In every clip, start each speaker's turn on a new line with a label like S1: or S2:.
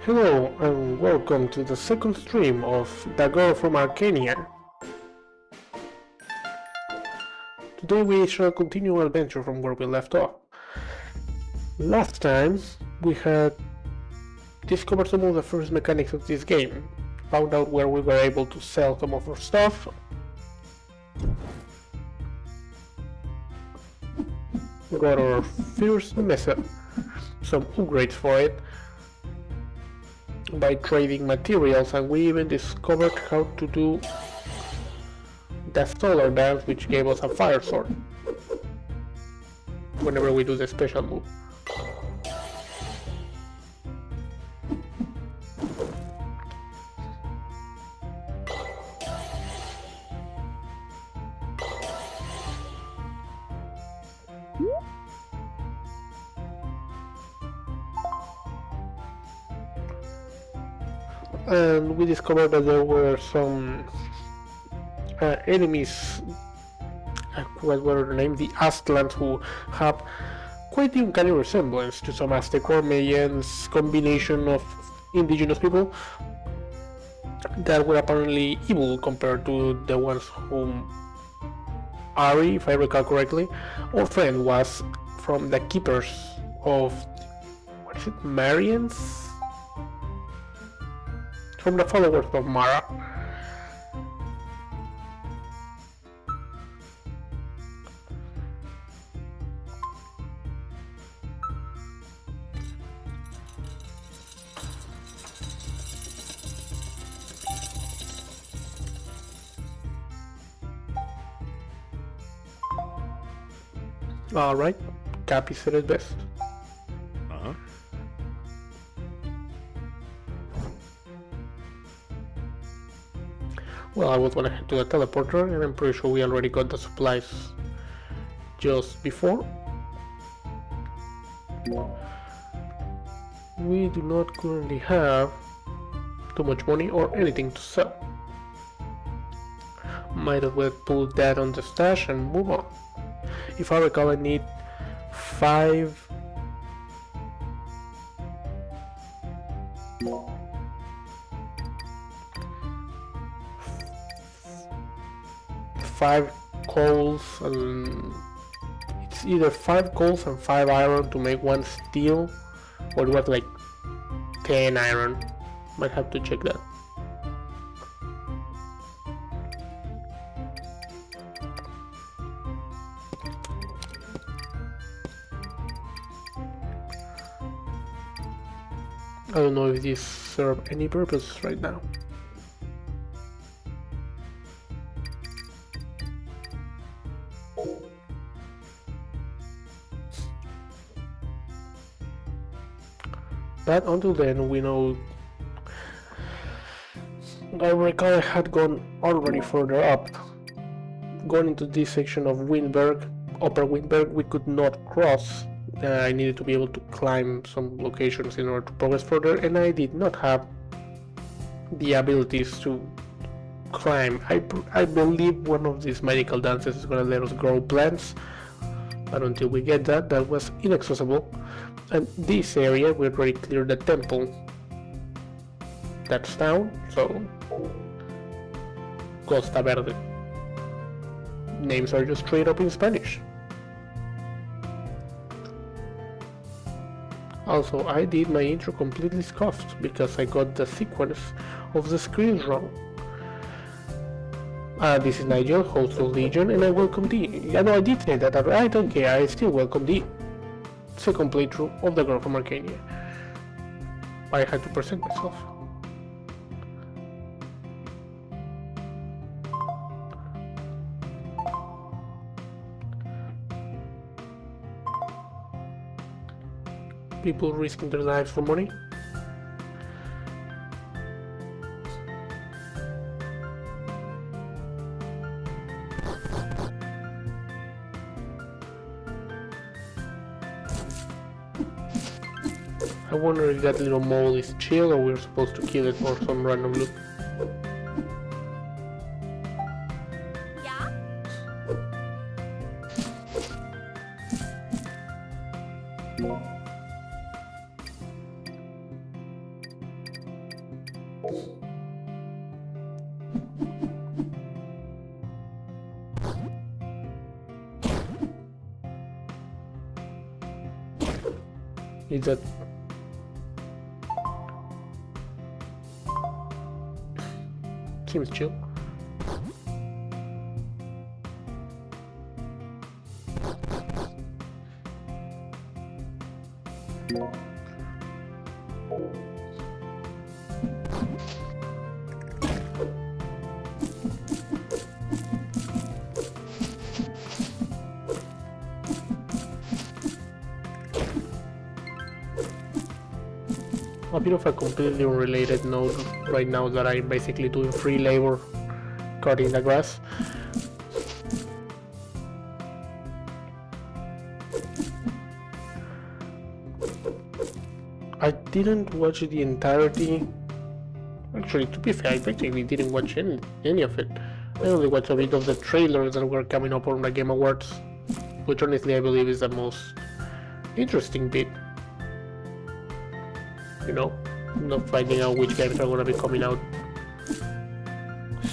S1: Hello and welcome to the second stream of The Girl from Arkanya. Today we shall continue our adventure from where we left off. Last time we had discovered some of the first mechanics of this game, found out where we were able to sell some of our stuff, got our first method, some upgrades for it, by trading materials, and we even discovered how to do the solar dance, which gave us a fire sword whenever we do the special move. And we discovered that there were some enemies, what were their name? The Aztlans, who have quite the uncanny resemblance to some Aztec or Mayans combination of indigenous people that were apparently evil compared to the ones whom Ari, if I recall correctly, our friend was from the keepers of, what is it, Marians? From the followers of Mara. Alright, Capy said it best. Well, I would want to head to the teleporter, and I'm pretty sure we already got the supplies just before. We do not currently have too much money or anything to sell. Might as well put that on the stash and move on. If I recall, I need 5 coals, and it's either 5 coals and 5 iron to make 1 steel, or it was like 10 iron. Might have to check that. I don't know if these serve any purpose right now. But until then, we know. I recall I had gone already further up. Going into this section of Windberg, Upper Windberg, we could not cross. I needed to be able to climb some locations in order to progress further, and I did not have the abilities to climb. I believe one of these magical dances is going to let us grow plants, but until we get that, that was inaccessible. And this area, we already cleared the temple. That's down, so Costa Verde. Names are just straight up in Spanish. Also, I did my intro completely scuffed because I got the sequence of the screens wrong. This is Nigel, host of Legion, and I welcome thee. I know I did say that, but I don't care, I still welcome thee. Second playthrough of The Girl from Arkanya. I had to present myself. People risking their lives for money. I wonder if that little mole is chill or we're supposed to kill it for some random loot. Is that seems chill. A bit of a completely unrelated note right now that I'm basically doing free labor cutting the grass. I didn't watch the entirety. Actually, to be fair, I practically didn't watch any of it. I only watched a bit of the trailers that were coming up on the Game Awards, which honestly I believe is the most interesting bit. You know, not finding out which games are gonna be coming out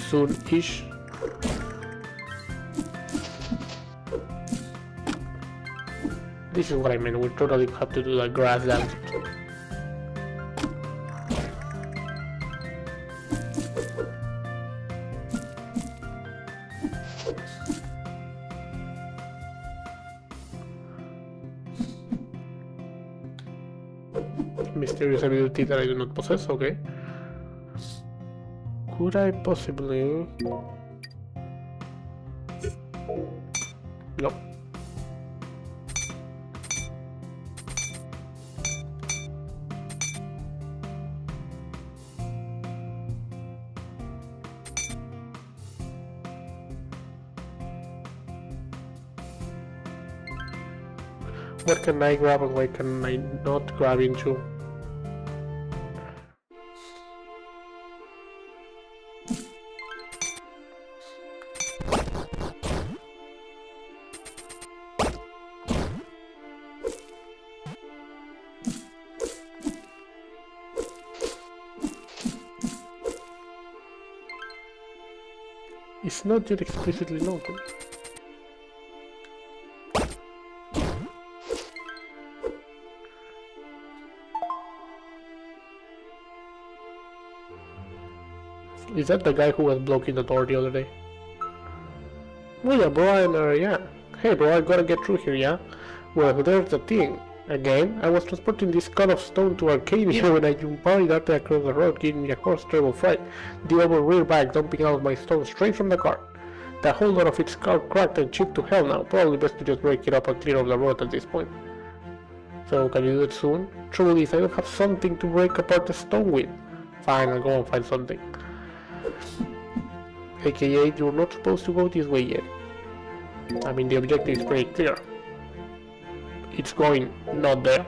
S1: soon-ish. This is what I mean, we totally have to do the grass dance. Mysterious ability that I do not possess, okay. Could I possibly... No. What can I grab and what can I not grab into? It's not yet explicitly known to me. Is that the guy who was blocking the door the other day? Oh yeah, bro, yeah. Hey bro, I gotta get through here, yeah? Well, there's the thing. Again, I was transporting this cut of stone to Arkanya when I jumped darted across the road, giving me a horse terrible fright. The over rear back dumping out my stone straight from the car. The whole lot of its car cracked and chipped to hell now. Probably best to just break it up and clear off the road at this point. So, can you do it soon? Trouble is, I don't have something to break apart the stone with. Fine, I'll go and find something. AKA, you're not supposed to go this way yet. I mean, the objective is pretty clear. It's going not there.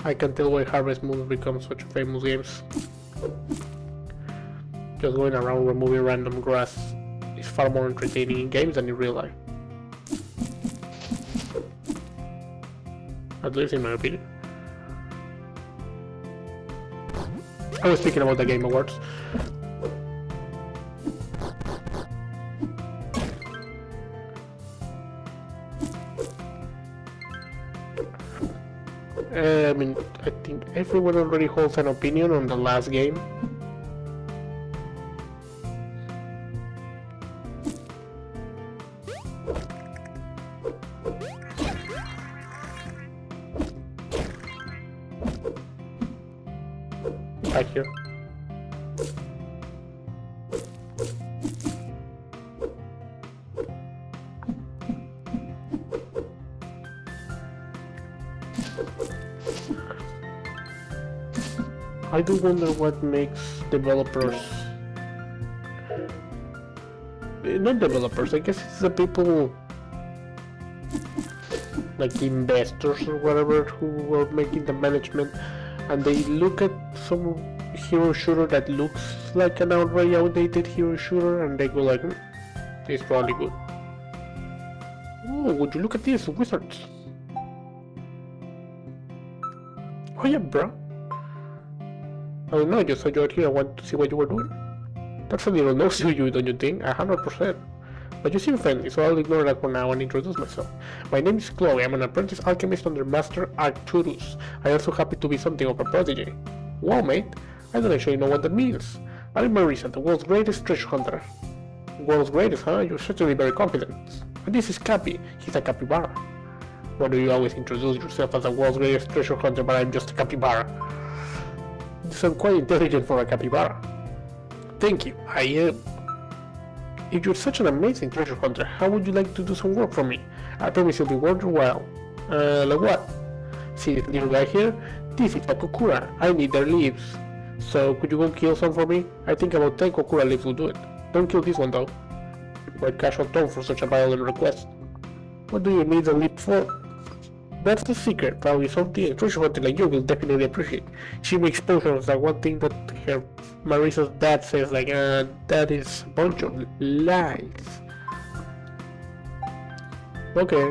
S1: I can tell why Harvest Moon become such famous games. Just going around removing random grass is far more entertaining in games than in real life. At least in my opinion. I was speaking about the Game Awards. I mean, I think everyone already holds an opinion on the last game. Back here. I do wonder what makes developers... Not developers, I guess it's the people like the investors or whatever who were making the management, and they look at some hero shooter that looks like an already outdated hero shooter, and they go like, it's probably good. Oh, would you look at this, wizards? Oh yeah, bro. I don't know, I just saw you out here, I wanted to see what you were doing. That's a little nosy to you, don't you think? 100%. But you seem friendly, so I'll ignore that for now and introduce myself. My name is Chloe, I'm an apprentice alchemist under Master Arcturus. I also happen to be something of a prodigy. Wow, mate, I don't actually know what that means. I'm Marisa, the world's greatest treasure hunter. World's greatest, huh? You're certainly very confident. And this is Capy, he's a capybara. Why do you always introduce yourself as the world's greatest treasure hunter, but I'm just a capybara? You sound quite intelligent for a capybara. Thank you, I am. If you're such an amazing treasure hunter, how would you like to do some work for me? I promise it'll be worth your while. Like what? See this little guy here? This is a kokura. I need their leaves. So could you go kill some for me? I think about 10 kokura leaves will do it. Don't kill this one though. Quite casual tone for such a violent request. What do you need the leaf for? That's the secret. Probably something a treasure hunter like you will definitely appreciate. She makes potions, like one thing that her Marisa's dad says, like, that is a bunch of lies. Okay.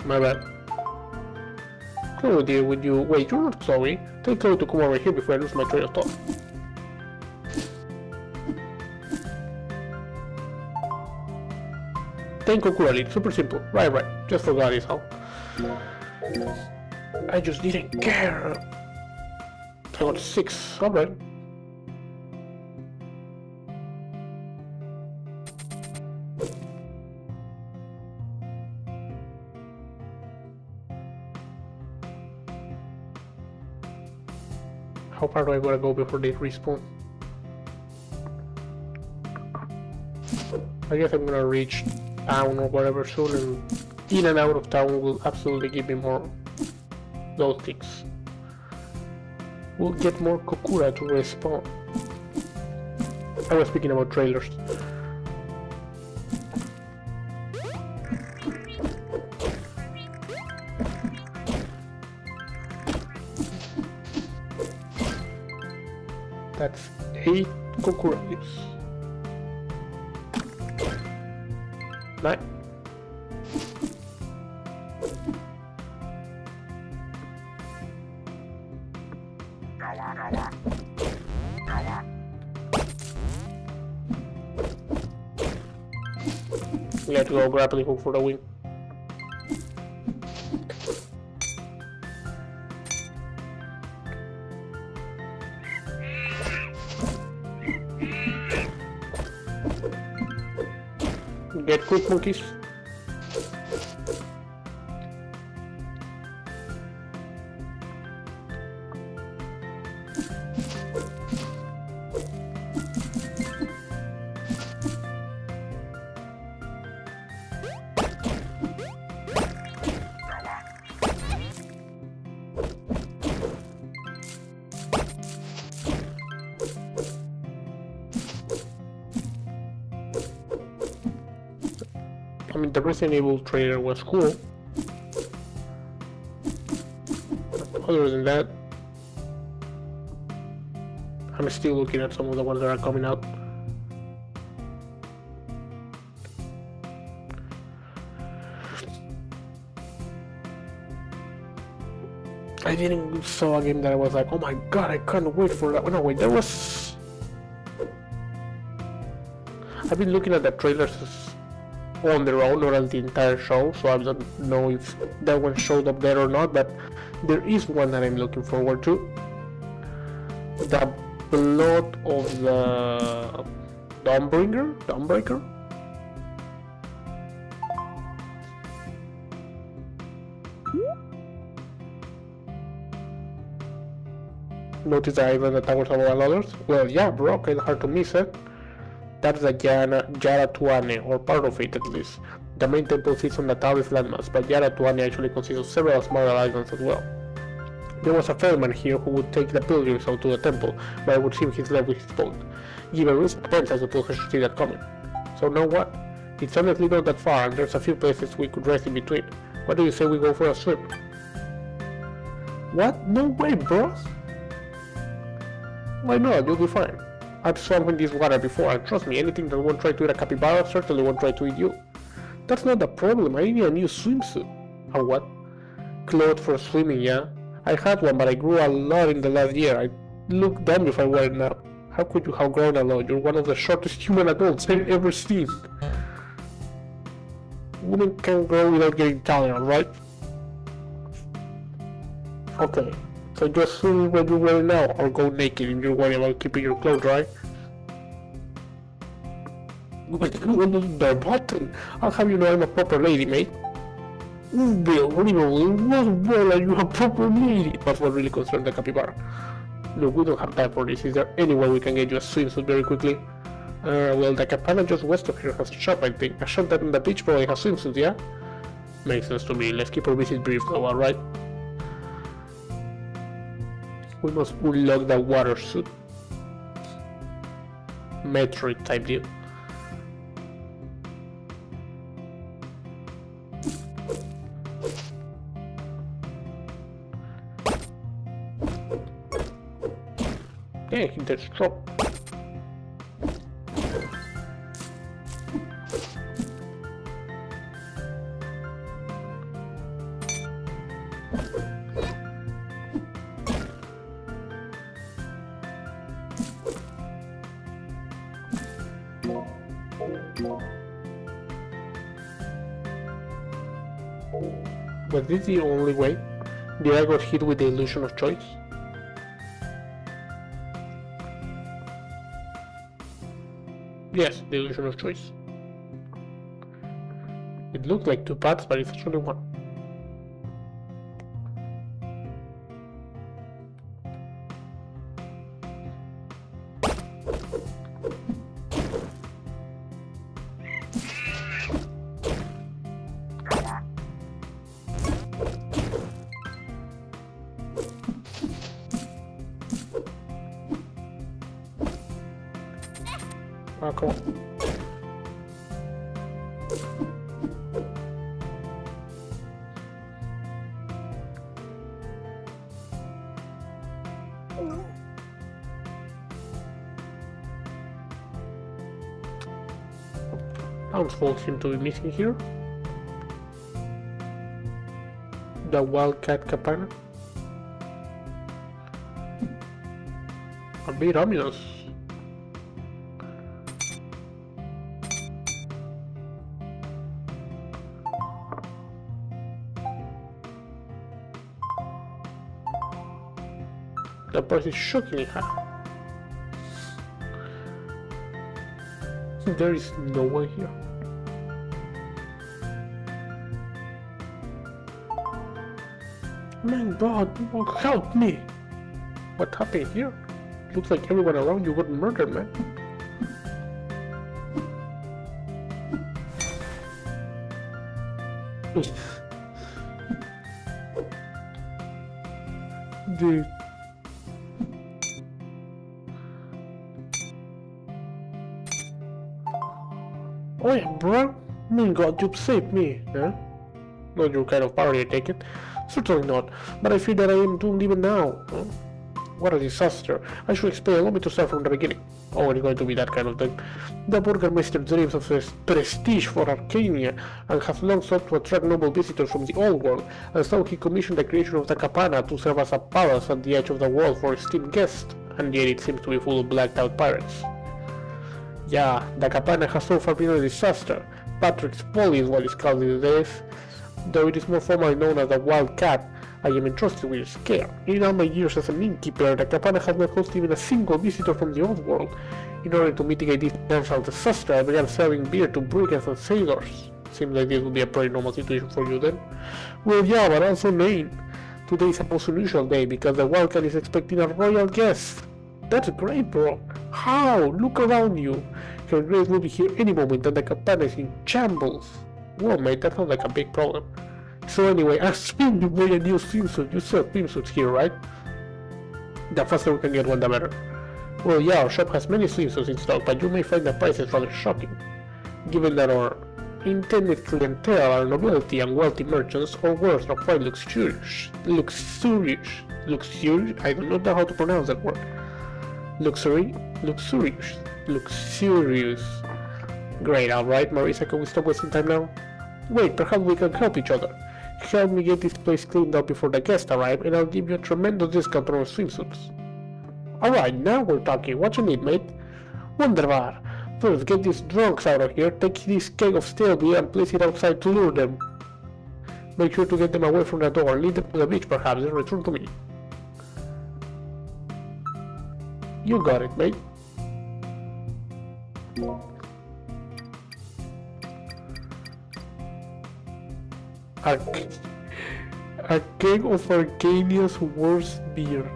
S1: My bad. Chloe, dear, would you... Wait, you're not Chloe. Tell Chloe to come over here before I lose my train of thought. Ten kokura leaves, super simple. Right, just forgot it how. I just didn't care. I got 6, alright. How far do I gotta go before they respawn? I guess I'm gonna reach town or whatever soon, and in and out of town will absolutely give me more those things. We'll get more kokura to respawn. I was speaking about trailers. That's 8 kokura leaves. 9. We have to go grappling hook for the win. Get cooked, monkeys. I mean, the Resident Evil trailer was cool. Other than that, I'm still looking at some of the ones that are coming out. I didn't saw a game that I was like, oh my god, I can't wait for that. No, wait, there was... I've been looking at the trailers on their own, not as the entire show, so I don't know if that one showed up there or not, but there is one that I'm looking forward to. The Blood of the Dawnbreaker? Notice the island that towers above all others? Well, yeah, bro, kinda hard to miss it. That's the Yara Tuane, or part of it at least. The main temple sits on the tallest landmass, but Yara Tuane actually consists of several smaller islands as well. There was a ferryman here who would take the pilgrims out to the temple, but I would seem he's left with his boat. Given recent events, I suppose I should see that coming. So now what? It's honestly not that far, and there's a few places we could rest in between. What do you say we go for a swim? What? No way, bro! Why not? You'll be fine. I've swum in this water before, and trust me, anything that won't try to eat a capybara certainly won't try to eat you. That's not the problem, I need a new swimsuit. A what? Clothes for swimming, yeah? I had one, but I grew a lot in the last year. I look dumb if I wear it now. How could you have grown a lot? You're one of the shortest human adults I've ever seen. Women can grow without getting taller, right? Okay, so just swim what you're wearing now, or go naked if you're worried about keeping your clothes dry. The button! I'll have you know I'm a proper lady, mate. Bill, what do you know? Well, are you a proper lady? That's what really concerned the capybara. Look, we don't have time for this. Is there anywhere we can get you a swimsuit very quickly? Well, the cabana just west of here has a shop, I think. A shop that on the beach probably has swimsuits, yeah? Makes sense to me. Let's keep our visit brief though, alright? We must unlock the water suit. Metroid type deal. Yeah, he did drop. Was this the only way? Did I got hit with the illusion of choice? Yes, the illusion of choice. It looks like two paths, but it's actually one. Ah, come on. Townsfolk seem to be missing here. The wildcat cabana. A bit ominous. The price is shockingly high. There is no one here. My God, help me! What happened here? Looks like everyone around you got murdered, man. Dude. Oh yeah, bro. My God, you've saved me, huh? Not your kind of party, I take it. Certainly not, but I fear that I am doomed even now. Huh? What a disaster. I should explain. Allow me to start from the beginning. Oh, it's going to be that kind of thing. The Burgermeister dreams of prestige for Arkanya and has long sought to attract noble visitors from the old world, and so he commissioned the creation of the Cabana to serve as a palace at the edge of the world for esteemed guests, and yet it seems to be full of blacked out pirates. Yeah, the Cabana has so far been a disaster. Patrick's Folly is what it's called these days. Though it is more formally known as the Wild Cat, I am entrusted with its care. In all my years as an innkeeper, the Cabana has not hosted even a single visitor from the old world. In order to mitigate this potential disaster, I began serving beer to brigands and sailors. Seems like this would be a pretty normal situation for you then. Well, yeah, but also Maine. Today is a most unusual day because the Wildcat is expecting a royal guest. That's great, bro. How? Look around you. Her Grace will be here any moment and the Cabana is in shambles. Whoa, mate, that sounds like a big problem. So anyway, I assume you made a new swimsuit. You sell swimsuits here, right? The faster we can get one, the better. Well, yeah, our shop has many swimsuits in stock, but you may find the prices rather shocking. Given that our intended clientele are nobility and wealthy merchants, our wares are quite luxurious. Luxurious? I don't know how to pronounce that word. Luxurious. Great, alright, Marisa, can we stop wasting time now? Wait, perhaps we can help each other. Help me get this place cleaned up before the guests arrive, and I'll give you a tremendous discount on our swimsuits. Alright, now we're talking. What you need, mate? Wunderbar. First, get these drunks out of here, take this keg of stale beer and place it outside to lure them. Make sure to get them away from the door, lead them to the beach perhaps, and return to me. You got it, mate. A keg of Arkanya's worst beer.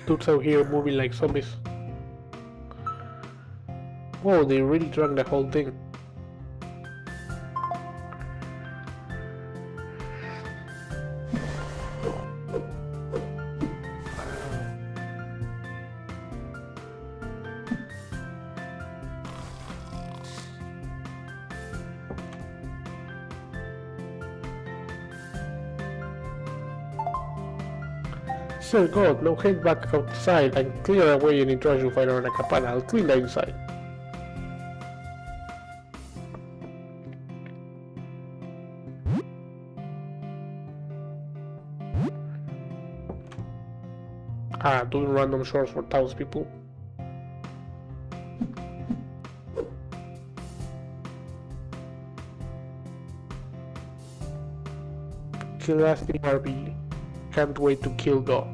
S1: Dudes out here moving like zombies. Whoa, they really drank the whole thing. Sir God, now head back outside and clear away any trash you find around the cabana. I'll clean the inside. Doing random chores for townspeople. Kill RB. Can't wait to kill God.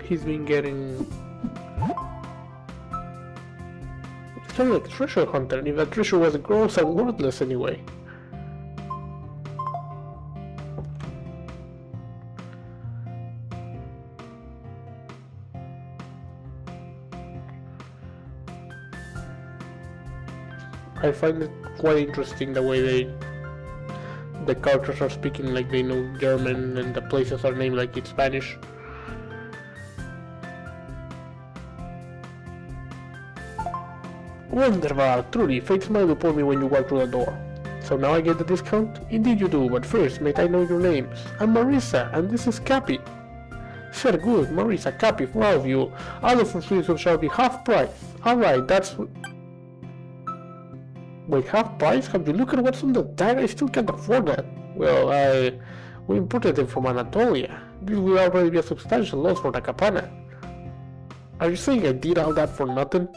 S1: He's been getting... It's kind of like treasure hunter, and if that treasure was gross and worthless anyway. I find it quite interesting the way the characters are speaking like they know German and the places are named like it's Spanish. Wunderbar, truly, fate smiled upon me when you walked through the door. So now I get the discount? Indeed you do, but first, may I know your names? I'm Marisa, and this is Capy. Sure, good, Marisa, Capy, for all of you. All of our swimsuits shall be half price. Alright, that's... Wait, half price? Have you looked at what's on the tag? I still can't afford that. Well, we imported them from Anatolia. This will already be a substantial loss for the cabana. Are you saying I did all that for nothing?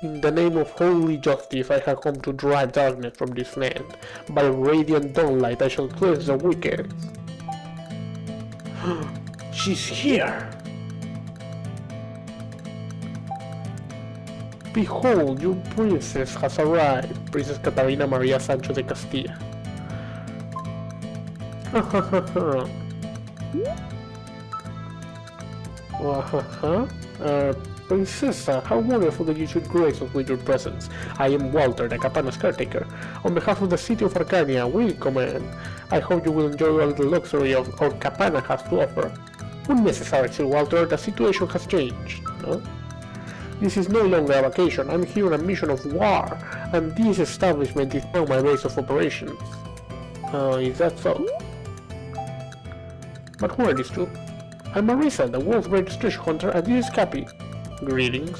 S1: In the name of holy justice, I have come to drive darkness from this land. By radiant dawnlight, I shall cleanse the wicked. She's here! Behold, your princess has arrived, Princess Catarina Maria Sancho de Castilla. Princessa, how wonderful that you should grace us with your presence. I am Walter, the cabana's caretaker. On behalf of the city of Arkanya, welcome, and I hope you will enjoy all the luxury our cabana has to offer. Unnecessary, Sir Walter, the situation has changed. No? This is no longer a vacation. I'm here on a mission of war, and this establishment is now my base of operations. Is that so? But who are these two? I'm Marisa, the world's greatest treasure hunter, and this is Capy. Greetings.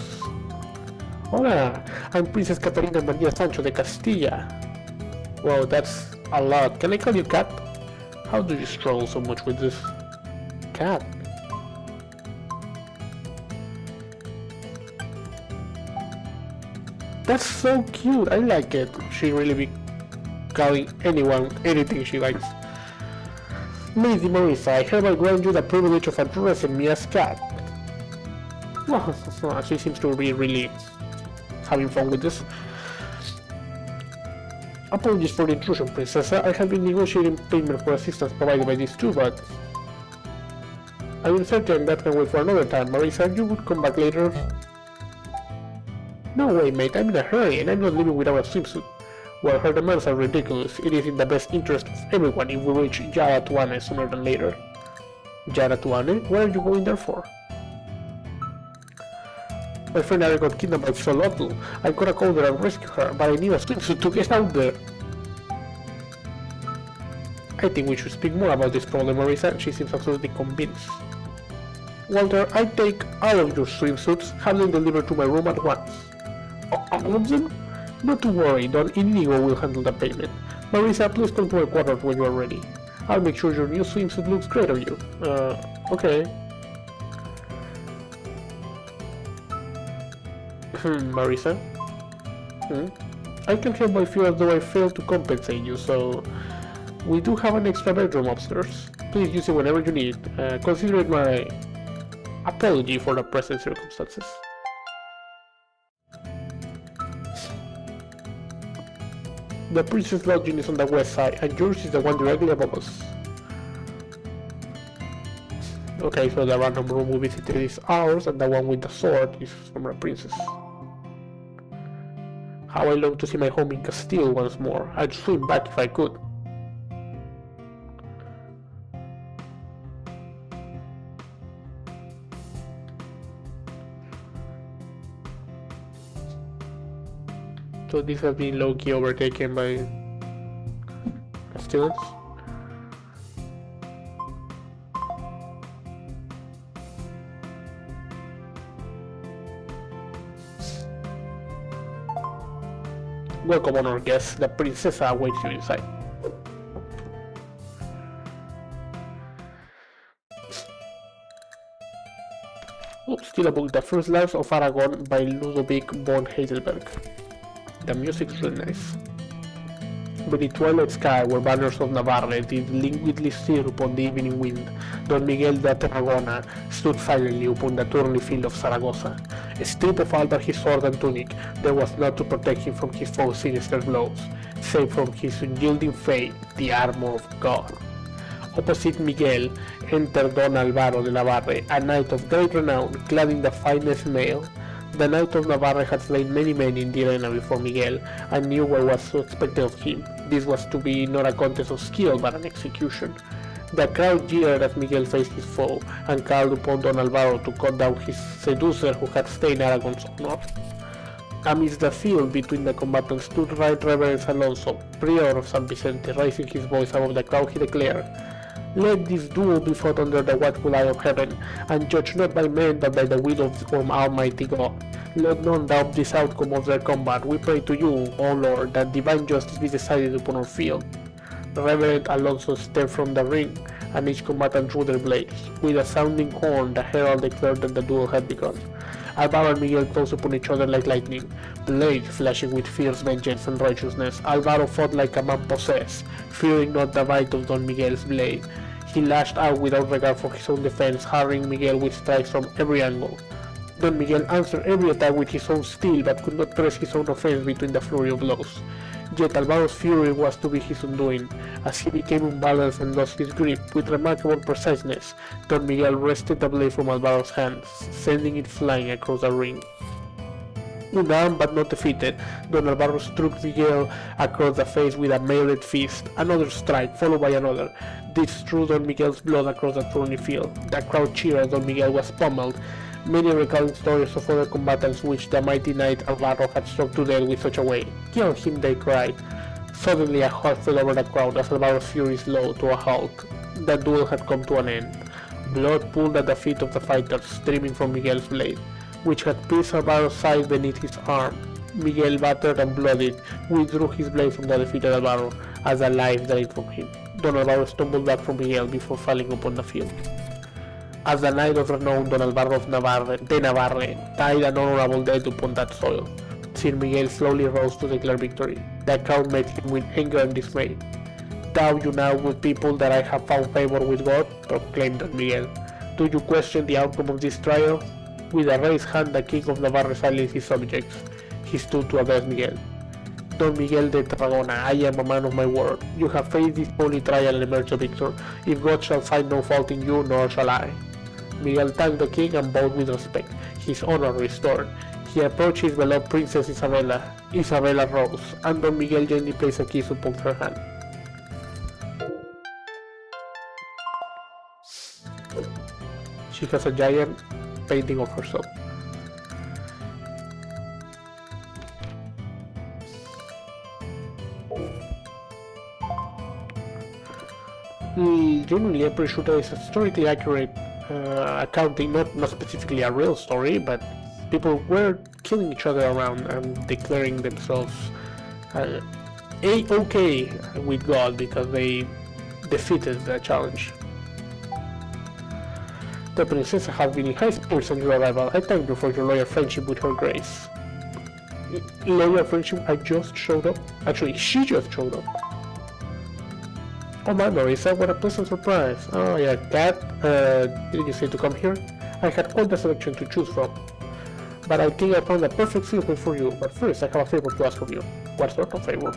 S1: Hola, I'm Princess Catalina Maria Sancho de Castilla. Wow, that's a lot. Can I call you Cat? How do you struggle so much with this? Cat? That's so cute, I like it. She really be calling anyone anything she likes. Lady Marisa, I hereby grant you the privilege of addressing me as Cat. Well, she seems to be really having fun with this. Apologies for the intrusion, Princessa. I have been negotiating payment for assistance provided by these two, but I will certain that can wait for another time. Marisa, you would come back later. No way, mate. I'm in a hurry, and I'm not leaving without a swimsuit. Well, her demands are ridiculous. It is in the best interest of everyone if we reach Yaratuane sooner than later. Yaratuane? What are you going there for? My friend Ari got kidnapped by Xolotl. I gotta go there and rescue her, but I need a swimsuit to get out there. I think we should speak more about this problem, Marisa. She seems absolutely convinced. Walter, I take all of your swimsuits, have them delivered to my room at once. All of them? Not to worry, Don Inigo will handle the payment. Marisa, please come to my quarters when you are ready. I'll make sure your new swimsuit looks great on you. Okay. Marisa? I can help but feel as though I failed to compensate you, so... We do have an extra bedroom upstairs. Please use it whenever you need. Consider it my apology for the present circumstances. The princess lodging is on the west side, and yours is the one directly above us. Okay, so the random room we visited is ours, and the one with the sword is from the princess. How I long to see my home in Castile once more. I'd swim back if I could. So this has been low-key overtaken by Castilians. Welcome, honored guests. The princessa awaits you inside. Oh, still a book. The First Lives of Aragon by Ludovic von Heidelberg. The music's really nice. By the twilight sky where banners of Navarre did languidly steer upon the evening wind, Don Miguel de Tarragona stood silently upon the thorny field of Zaragoza. Stripped of all but his sword and tunic, there was naught to protect him from his foe's sinister blows, save from his unyielding faith, the armor of God. Opposite Miguel entered Don Alvaro de Navarre, a knight of great renown, clad in the finest mail. The Knight of Navarre had slain many men in the arena before Miguel, and knew what was expected of him. This was to be not a contest of skill, but an execution. The crowd jeered as Miguel faced his foe, and called upon Don Alvaro to cut down his seducer who had stained Aragon's honor. Amidst the field between the combatants stood Right Reverend Alonso, Prior of San Vicente. Raising his voice above the crowd, he declared, "Let this duel be fought under the watchful eye of heaven, and judged not by men but by the will of Almighty God. Let none doubt this outcome of their combat. We pray to you, O Lord, that divine justice be decided upon our field." Reverend Alonso stepped from the ring, and each combatant drew their blades. With a sounding horn, the herald declared that the duel had begun. Alvaro and Miguel closed upon each other like lightning, blades flashing with fierce vengeance and righteousness. Alvaro fought like a man possessed, fearing not the bite of Don Miguel's blade. He lashed out without regard for his own defense, harrying Miguel with strikes from every angle. Don Miguel answered every attack with his own steel, but could not press his own offense between the flurry of blows. Yet Alvaro's fury was to be his undoing, as he became unbalanced and lost his grip. With remarkable preciseness, Don Miguel wrested the blade from Alvaro's hands, sending it flying across the ring. Unarmed but not defeated, Don Alvaro struck Miguel across the face with a mailed fist. Another strike, followed by another. This threw Don Miguel's blood across the thorny field. The crowd cheered as Don Miguel was pummeled, many recalling stories of other combatants which the mighty knight Alvaro had struck to death with such a way. "Kill him," they cried. Suddenly a hush fell over the crowd as Alvaro's fury slowed to a halt. The duel had come to an end. Blood pooled at the feet of the fighters, streaming from Miguel's blade, which had pierced Alvaro's side beneath his arm. Miguel, battered and bloodied, withdrew his blade from the defeated Alvaro as the life drained from him. Don Alvaro stumbled back from Miguel before falling upon the field. As the knight of renown Don Alvaro of de Navarre died an honorable death upon that soil, Sir Miguel slowly rose to declare victory. The crowd met him with anger and dismay. "Doubt you now, good people, that I have found favor with God?" proclaimed Don Miguel. "Do you question the outcome of this trial?" With a raised hand, the King of Navarre silenced his subjects. He stood to address Miguel. "Don Miguel de Tarragona, I am a man of my word. You have faced this holy trial and emerged a victor. If God shall find no fault in you, nor shall I." Miguel thanked the king and bowed with respect, his honor restored. He approached his beloved Princess Isabella. Isabella rose, and Don Miguel gently placed a kiss upon her hand. She has a giant painting of herself. Genuinely, I'm pretty sure that is a historically accurate accounting, not specifically a real story, but people were killing each other around and declaring themselves A-okay with God because they defeated the challenge. The princess has been in high spirits on your arrival. I thank you for your loyal friendship with her grace. Loyal friendship? I just showed up? Actually, she just showed up. Oh my Marisa, what a pleasant surprise. Oh yeah, Cat, did you say to come here? I had quite the selection to choose from. But I think I found the perfect silhouette for you. But first, I have a favor to ask of you. What sort of favor?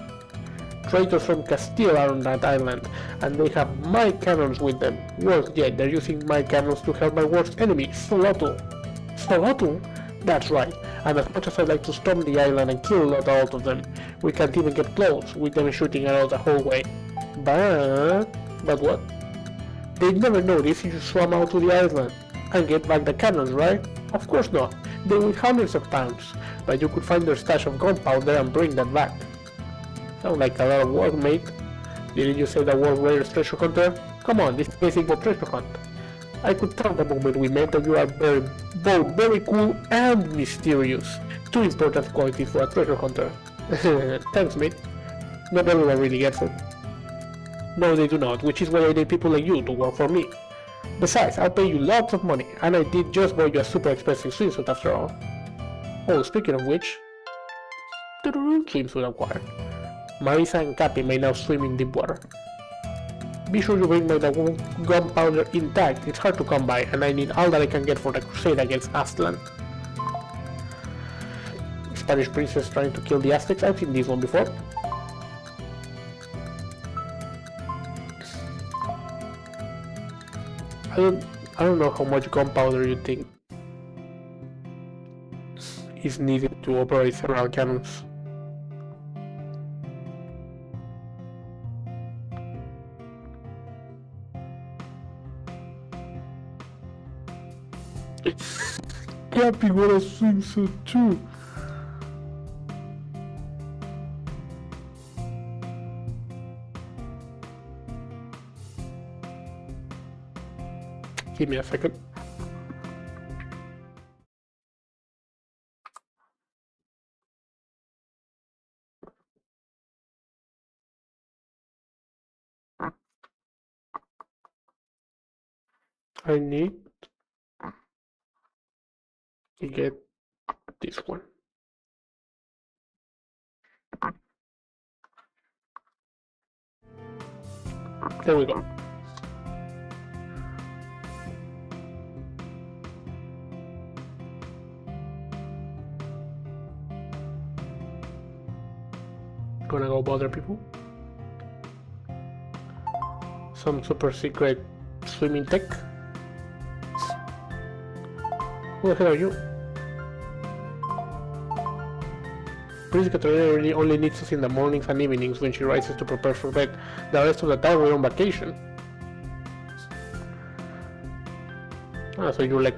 S1: Traitors from Castile are on that island, and they have my cannons with them. Worse yet, they're using my cannons to help my worst enemy, Solotl. Solotl? That's right. And as much as I'd like to storm the island and kill a lot of them, we can't even get close, with them shooting at us the whole way. But what? They'd never notice if you swam out to the island and get back the cannons, right? Of course not. They weigh hundreds of pounds, but you could find their stash of gunpowder and bring that back. Sounds like a lot of work, mate. Didn't you say the world's greatest treasure hunter? Come on, this is basic for treasure hunt. I could tell the moment we met that you are both very cool and mysterious. Two important qualities for a treasure hunter. Thanks, mate. Not everyone really gets it. No, they do not, which is why I need people like you to work for me. Besides, I'll pay you lots of money, and I did just buy you a super expensive swimsuit after all. Oh, speaking of which... swimsuit acquired. Marisa and Capy may now swim in deep water. Be sure you bring my gunpowder intact, it's hard to come by, and I need all that I can get for the crusade against Aztlan. Spanish princess trying to kill the Aztecs, I've seen this one before. I don't know how much gunpowder you think is needed to operate several cannons. Capybara swimsuit too. Give me a second. I need to get this one. There we go. Gonna go bother people. Some super secret swimming tech. Who the hell are you? Princess Katerina really only needs us in the mornings and evenings when she rises to prepare for bed. The rest of the time we're on vacation. Ah, so you're like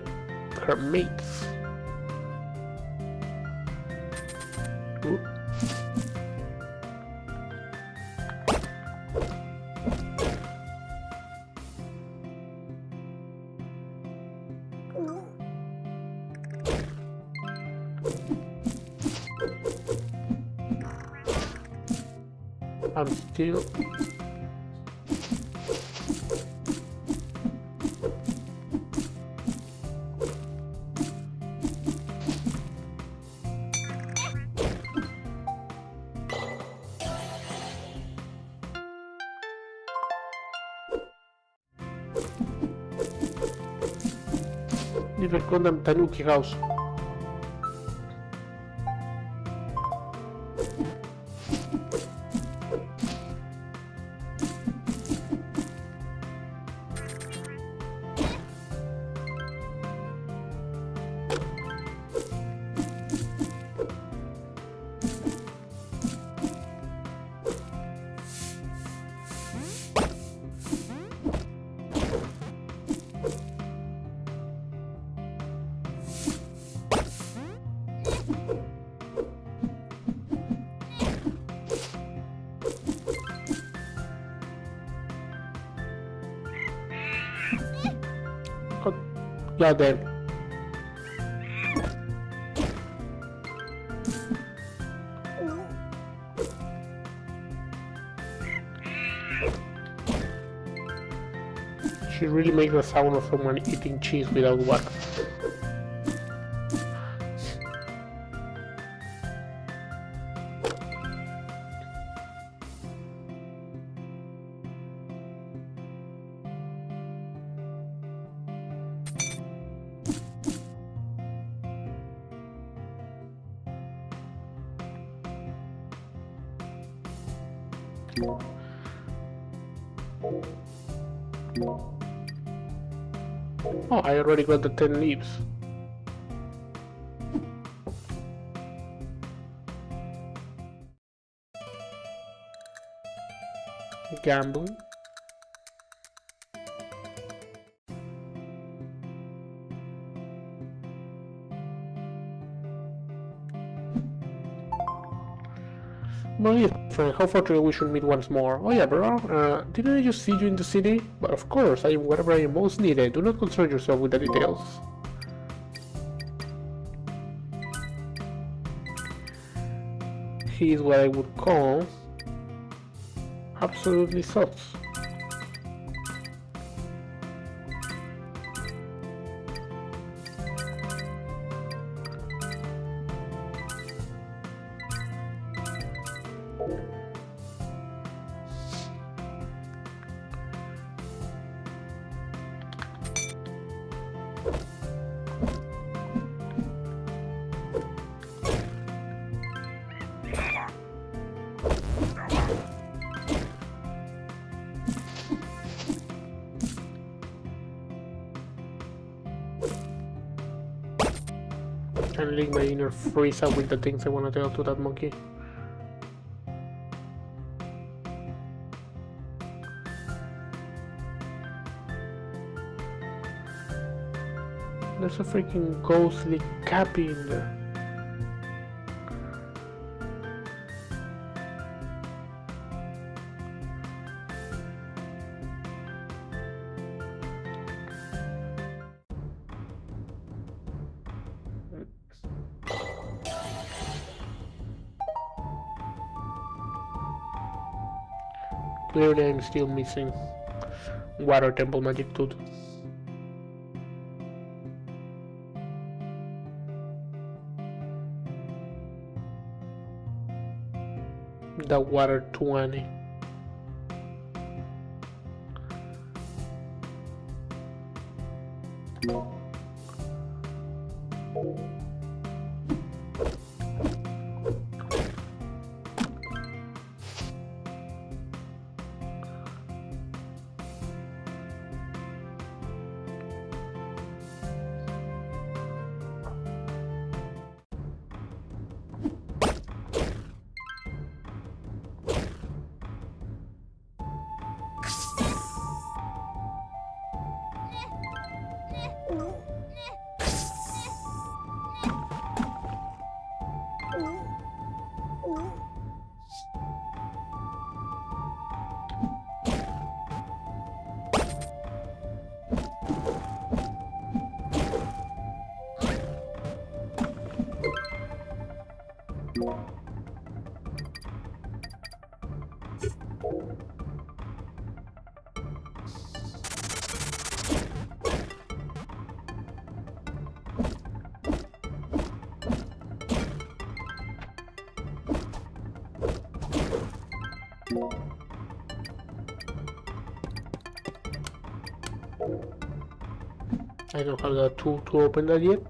S1: her mates. Ooh. I'm still... Niet wyglądam Tanuki House. Yeah, then. She really makes the sound of someone eating cheese without wax. Oh, I already got the 10 leaves. Gambling. Well, yes, friend, how fortunate we should meet once more. Oh yeah, bro, didn't I just see you in the city? But of course, I am wherever I am most needed. Do not concern yourself with the details. He is what I would call absolutely sus. Channeling my inner Frieza with the things I want to tell to that monkey. There's a freaking ghostly Capy in there. Clearly I'm still missing Water Temple Magic Tooth. The Water 20. I don't have the tool to open that yet.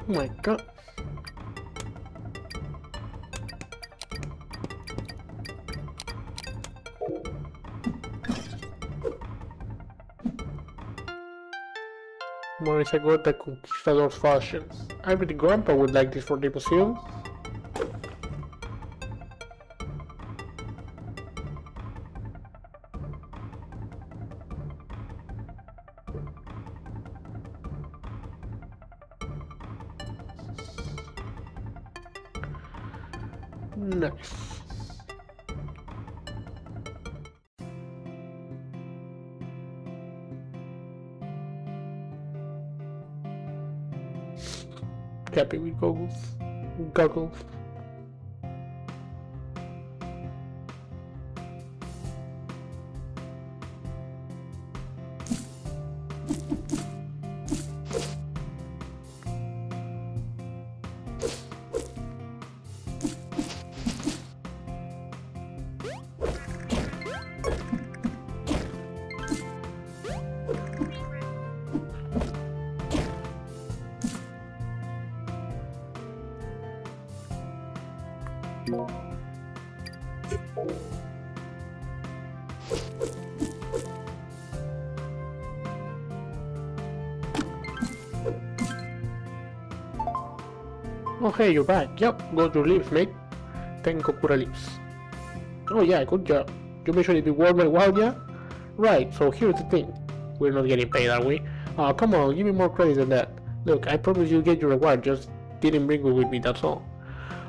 S1: Oh my god. More is I got the Conquistador's fashion. I bet Grandpa would like this for the museum. Nice. Capy with goggles. Oh hey, you're back. Yep, got your leaves, mate. 10 Kokura leaves. Oh yeah, good job. You mentioned it'd be worth my while, yeah? Right, so here's the thing. We're not getting paid, are we? Oh, come on, give me more credit than that. Look, I promise you'll get your reward, just didn't bring it with me, that's all.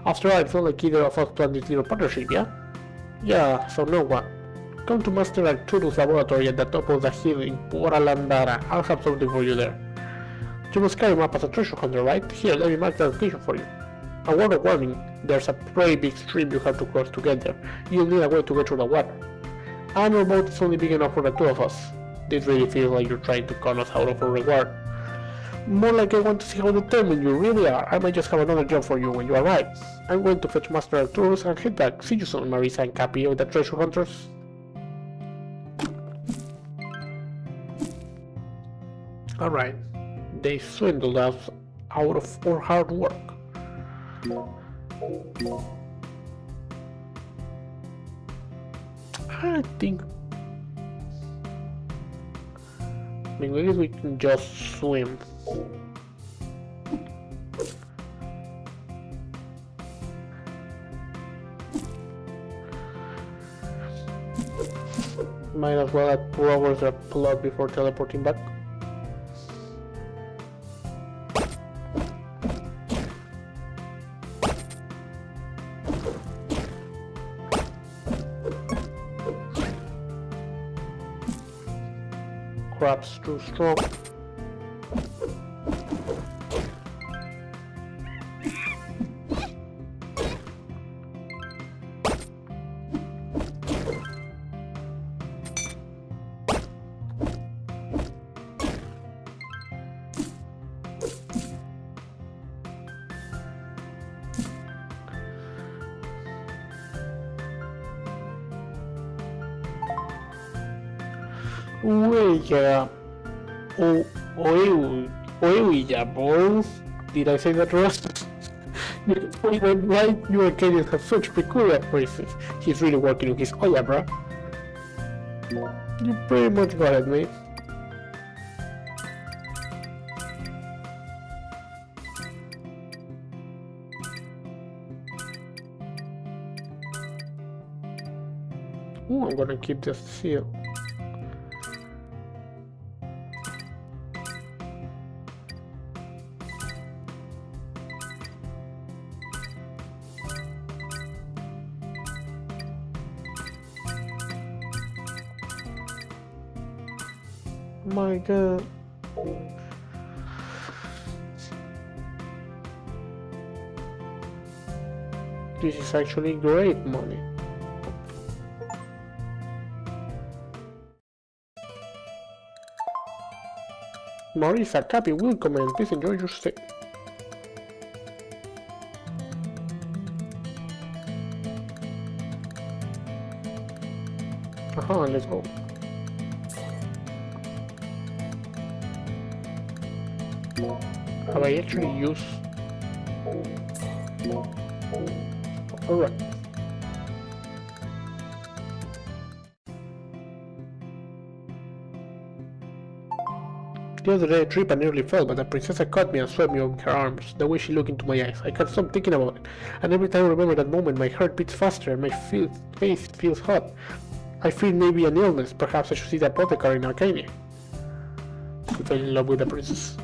S1: After all, it's not like either of us planned this little partnership, yeah? Yeah, so no what? Come to Master Arturo's laboratory at the top of the hill in Poralandara. I'll have something for you there. You must carry him up as a treasure hunter, right? Here, let me mark the location for you. A word of warning, there's a pretty big stream you have to cross to get there. You'll need a way to get through the water. And your boat is only big enough for the two of us. This really feels like you're trying to con us out of a reward. More like I want to see how determined you really are. I might just have another job for you when you arrive. I'm going to fetch Master Arturo's and head back. See you soon, Marisa and Capy with the treasure hunters. Alright. They swindled us out of our hard work. I think... maybe we can just swim. Might as well add progress or plug before teleporting back. Crab's too strong. Oeya. Oeya, balls. Did I say that wrong? Why you Arcanians have such peculiar phrases? He's really working on his Oya, bro. You pretty much got it, mate. Ooh, I'm gonna keep this seal. My god. This is actually great money. Marisa, Capy, welcome and please enjoy your stay. Let's go. Have I actually used? Alright. The other day I tripped and nearly fell, but the princess caught me and swept me on her arms. The way she looked into my eyes, I can't stop thinking about it. And every time I remember that moment, my heart beats faster and my face feels hot. I feel maybe an illness. Perhaps I should see the apothecary in Arkanya. I fell in love with the princess.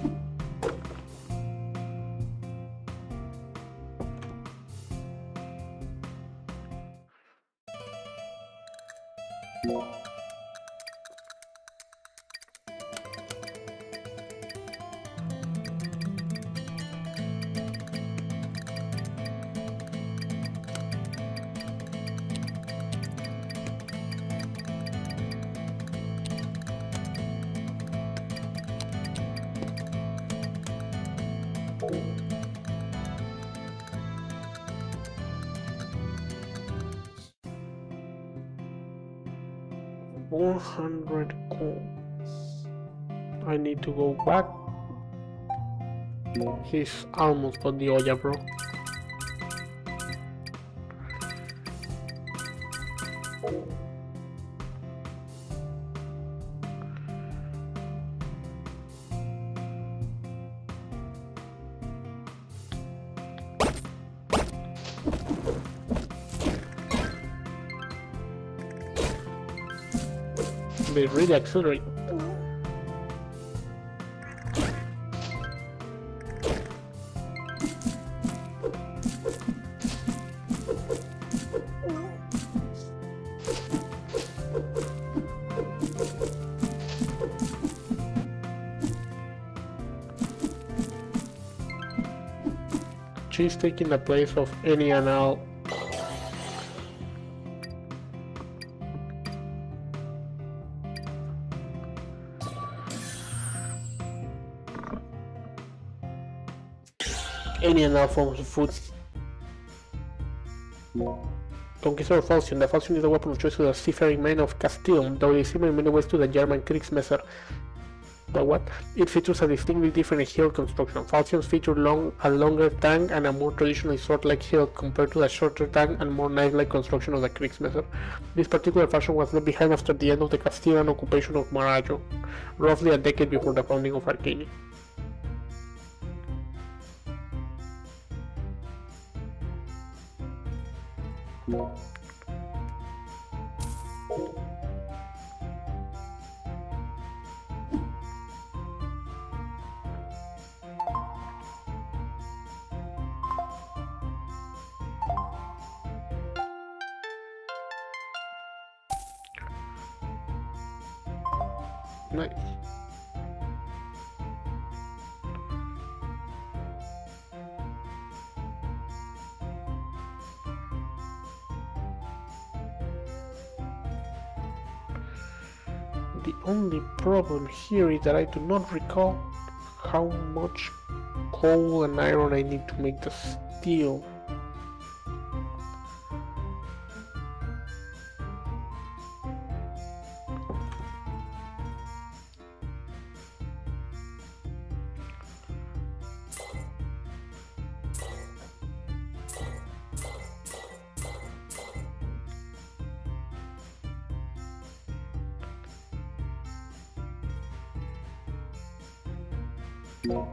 S1: $100 coins. I need to go back. He's almost got the Oya, bro. They really accelerate. She's taking the place of any and all. Any and all forms of food. Conquistador Falchion. The Falchion is the weapon of choice to the seafaring men of Castile, though it is similar in many ways to the German Kriegsmesser. But what? It features a distinctly different hilt construction. Falchions feature a longer tang and a more traditionally sword-like hilt compared to the shorter tang and more knife-like construction of the Kriegsmesser. This particular fashion was left behind after the end of the Castilian occupation of Marajo, roughly a decade before the founding of Arkanya. Nice. The only problem here is that I do not recall how much coal and iron I need to make the steel. And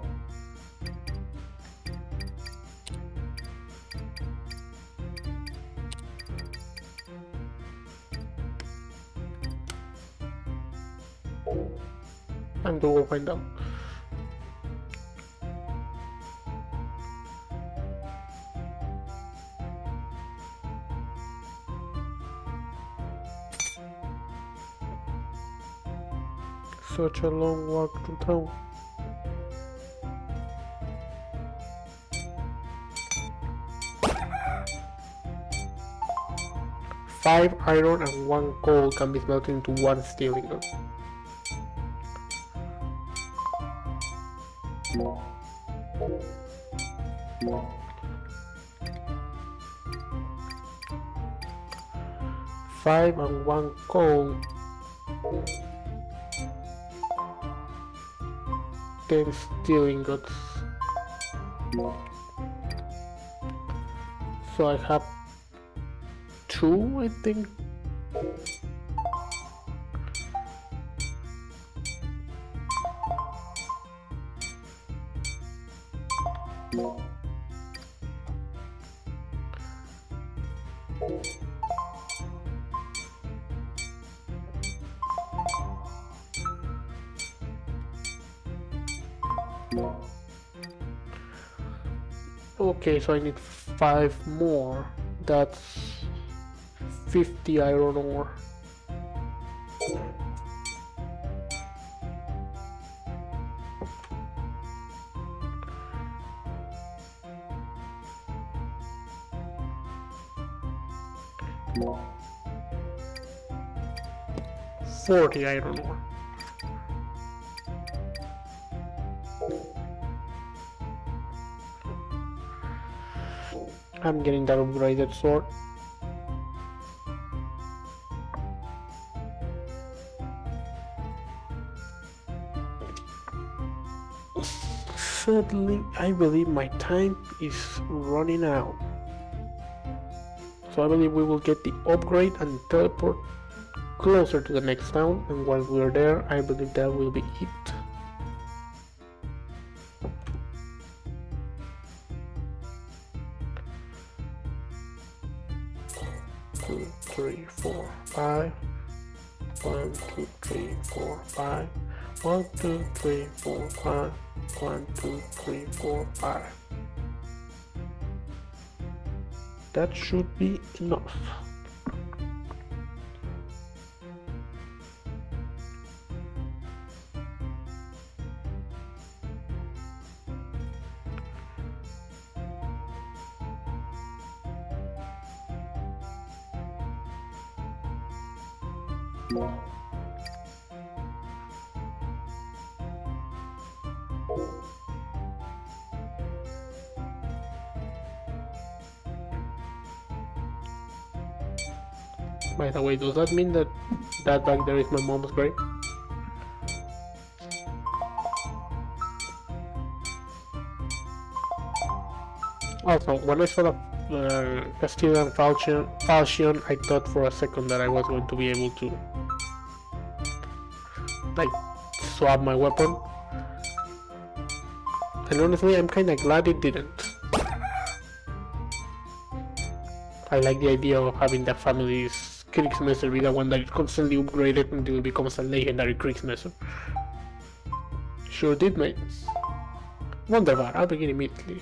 S1: we will find out. Such a long walk to town. Five iron and 1 coal can be smelted into 1 steel ingot. Five and 1 coal. 10 steel ingots. So I have 2, I think. Okay, so I need 5 more. That's 50 iron ore. $40 iron ore. I'm getting that upgraded sword. Sadly, I believe my time is running out. So I believe we will get the upgrade and teleport closer to the next town, and while we're there, I believe that will be it. 2, 3, 4, 5. 1, 2, 3, 4, 5. 1, 2, 3, 4, 5. 1, 2, 3, 4, 5. That should be enough. By the way, does that mean that that back there is my mom's grave? Also, when I saw the Castilian falchion, I thought for a second that I was going to be able to like swap my weapon. And honestly, I'm kinda glad it didn't. I like the idea of having the family's Kriegsmesser be the one that is constantly upgraded until it becomes a legendary Kriegsmesser. Sure did, mate. Wonderbar, I'll begin immediately.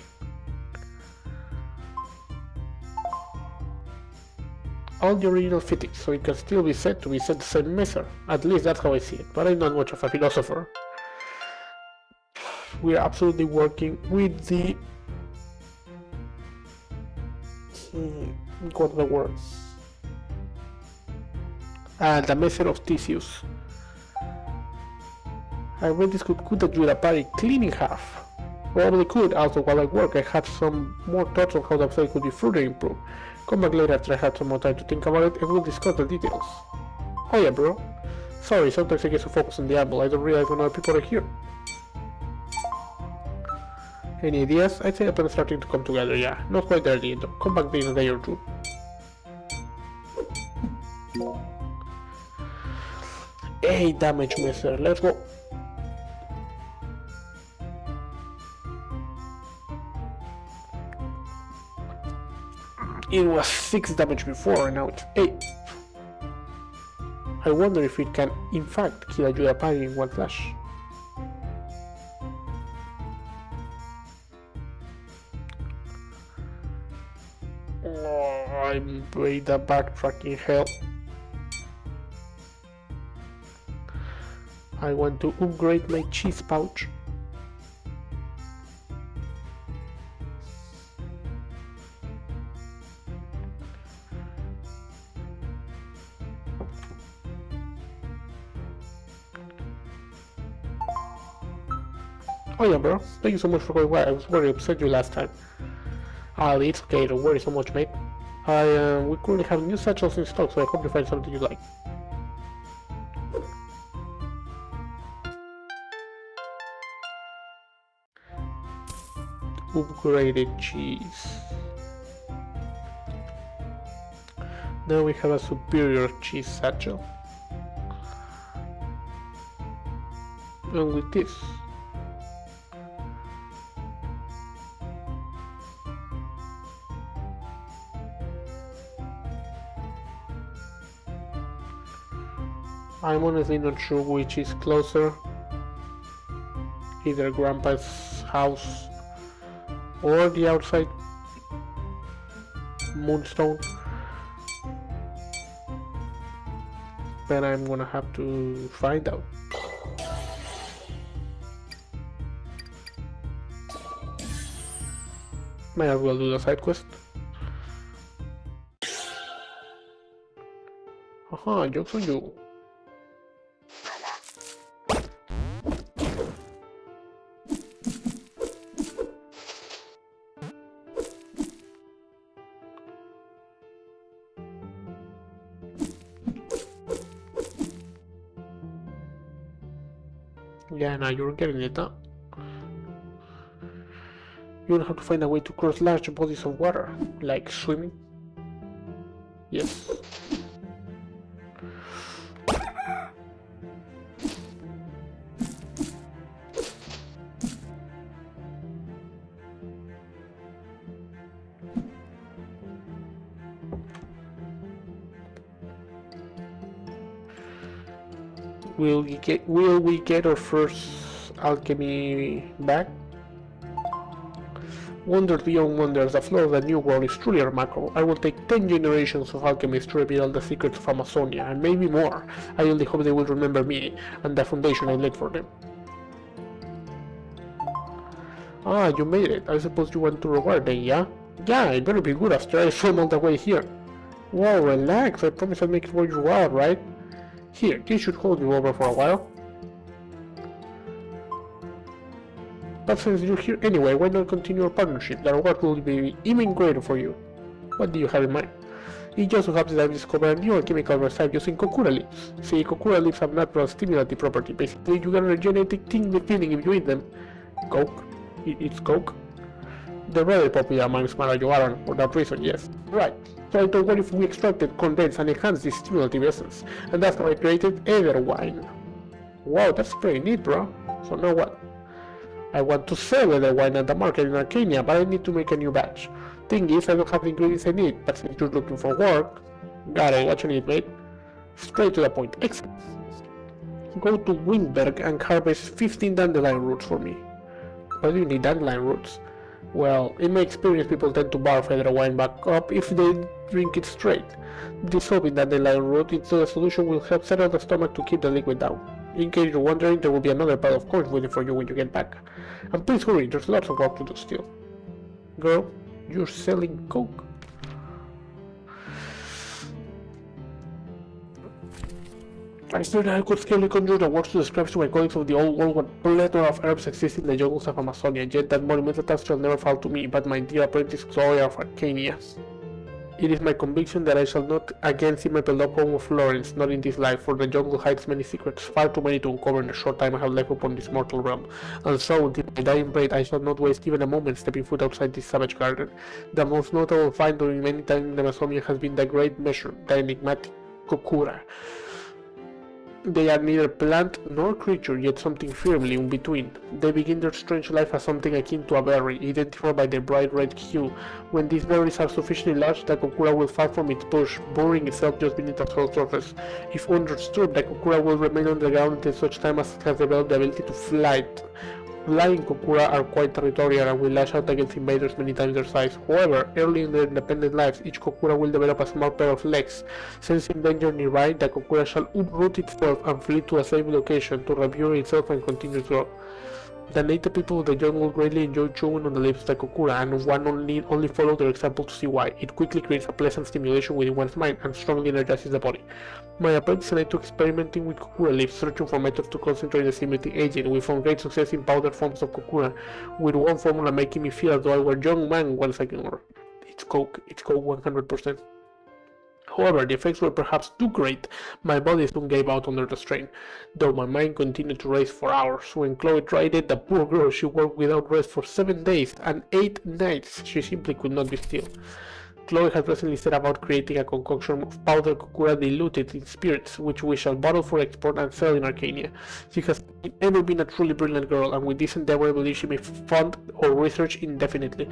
S1: All the original fittings, so it can still be said to be set the same messer. At least that's how I see it, but I'm not much of a philosopher. We are absolutely working with the... what are the words? The method of Theseus. I read this could cut the party clean in half. Probably could, also while I work I had some more thoughts on how the episode could be further improved. Come back later after I had some more time to think about it and we'll discuss the details. Oh yeah, bro. Sorry, sometimes I get so focused on the apple I don't realize when other people are here. Any ideas? I'd say I'm starting to come together, yeah. Not quite there yet though. Come back in a day or two. Hey, damage messer, let's go. It was 6 damage before and now it's 8. I wonder if it can in fact kill a Judapari in one flash. Oh, I made a backtracking hell. I want to upgrade my cheese pouch. Oh yeah, bro. Thank you so much for going by. I was very upset you last time. It's okay, don't worry so much, mate. We currently have new satchels in stock, so I hope you find something you like. Upgraded cheese. Now we have a superior cheese satchel. And with this, I'm honestly not sure which is closer, either Grandpa's house or the outside Moonstone, but I'm gonna have to find out. Might as well do the side quest. Haha, joke's on you. Yeah, now you're getting it, huh? You'll have to find a way to cross large bodies of water, like swimming. Yes. Will we get our first alchemy back? Wonders beyond wonders, the flow of the new world is truly remarkable. I will take 10 generations of alchemists to reveal the secrets of Amazonia, and maybe more. I only hope they will remember me, and the foundation I laid for them. Ah, you made it. I suppose you want to reward them, yeah? Yeah, it better be good after I swim all the way here. Whoa, relax, I promise I'll make it worth your while, right? Here, this should hold you over for a while. But since you're here anyway, why not continue our partnership? The reward will be even greater for you. What do you have in mind? It just so happens that I've discovered a new alchemical recipe using Kokura leaves. See, Kokura leaves have natural stimulative property. Basically, you get a genetic tingling feeling if you eat them. Coke? It's Coke? They're very popular among Marajoaran for that reason, yes. Right. So I thought, what if we extracted, condensed, and enhanced this stimulative essence? And that's how I created Ether wine. Wow, that's pretty neat, bro. So now what? I want to sell Ether wine at the market in Arkanya, but I need to make a new batch. Thing is, I don't have the ingredients I need, but since you're looking for work... Got it, what you need, mate? Straight to the point. Excellent. Go to Windberg and harvest 15 dandelion roots for me. Why do you need dandelion roots? Well, in my experience, people tend to barf Ether wine back up if they drink it straight. Dissolving dandelion root into the solution will help settle the stomach to keep the liquid down. In case you're wondering, there will be another pile of coins waiting for you when you get back. And please hurry, there's lots of work to do still. Girl, you're selling coke? I stated I could scarcely conjure the words to describe to my colleagues of the old world what plethora of herbs exist in the jungles of Amazonia, yet that monumental task shall never fall to me, but my dear apprentice Gloria of Arkanya. It is my conviction that I shall not again see my beloved home of Florence, not in this life, for the jungle hides many secrets, far too many to uncover in the short time I have left upon this mortal realm. And so, until my dying breath, I shall not waste even a moment stepping foot outside this savage garden. The most notable find during many times in Amazonia has been the great measure, the enigmatic Kokura. They are neither plant nor creature, yet something firmly in between. They begin their strange life as something akin to a berry, identified by their bright red hue. When these berries are sufficiently large, the kokura will fall from its bush, burying itself just beneath the soil surface. If undisturbed, the kokura will remain underground until such time as it has developed the ability to fly. Flying kokura are quite territorial and will lash out against invaders many times their size. However, early in their independent lives, each kokura will develop a small pair of legs. Sensing danger nearby, the kokura shall uproot itself and flee to a safe location to repair itself and continue to grow. The native people of the jungle greatly enjoy chewing on the lips of the kokura, and one only follow their example to see why. It quickly creates a pleasant stimulation within one's mind and strongly energizes the body. My apprentice and I took experimenting with kokura leaves, searching for methods to concentrate the stimulating agent. We found great success in powdered forms of kokura, with one formula making me feel as though I were a young man once again. It's coke 100%. However, the effects were perhaps too great. My body soon gave out under the strain, though my mind continued to race for hours. When Chloe tried it, the poor girl, she worked without rest for 7 days and 8 nights. She simply could not be still. Chloe has recently set about creating a concoction of powdered kokura diluted in spirits, which we shall bottle for export and sell in Arkanya. She has ever been a truly brilliant girl, and with this endeavor I believe she may fund or research indefinitely.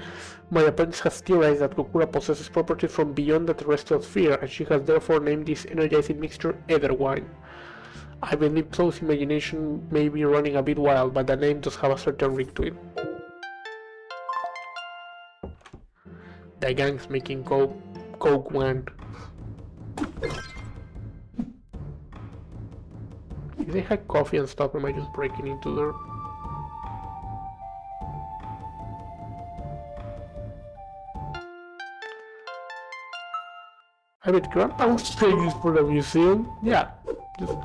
S1: My apprentice has theorized that kokura possesses properties from beyond the terrestrial sphere, and she has therefore named this energizing mixture Ether Wine. I believe Chloe's imagination may be running a bit wild, but the name does have a certain ring to it. The gang's making coke wine. If they had coffee and stuff, am I just breaking into their... I bet Grandpa was saying this for the museum. Yeah, just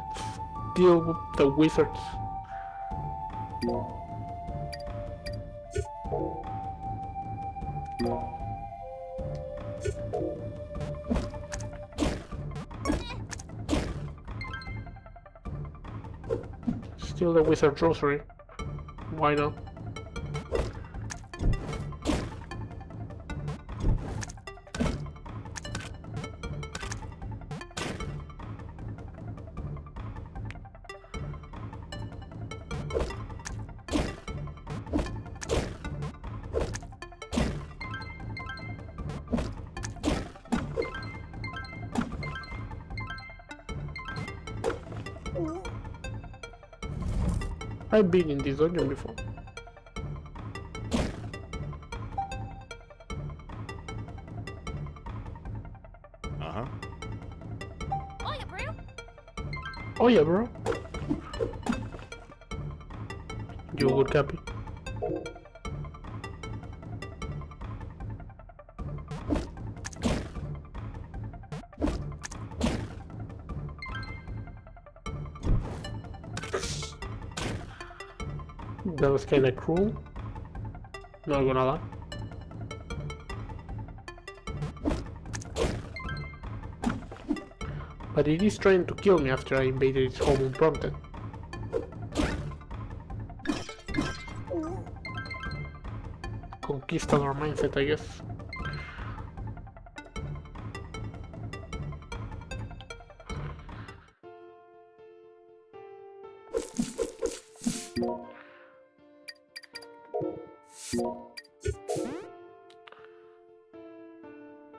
S1: deal with the wizards. Steal the wizard's rosary. Why not? I've been in this dungeon before.
S2: Uh-huh.
S3: Oh yeah, bro.
S1: Oh yeah, bro. You good, Cappy? That was kinda cruel. Not gonna lie. But it is trying to kill me after I invaded its home unprompted. Conquistador mindset, I guess.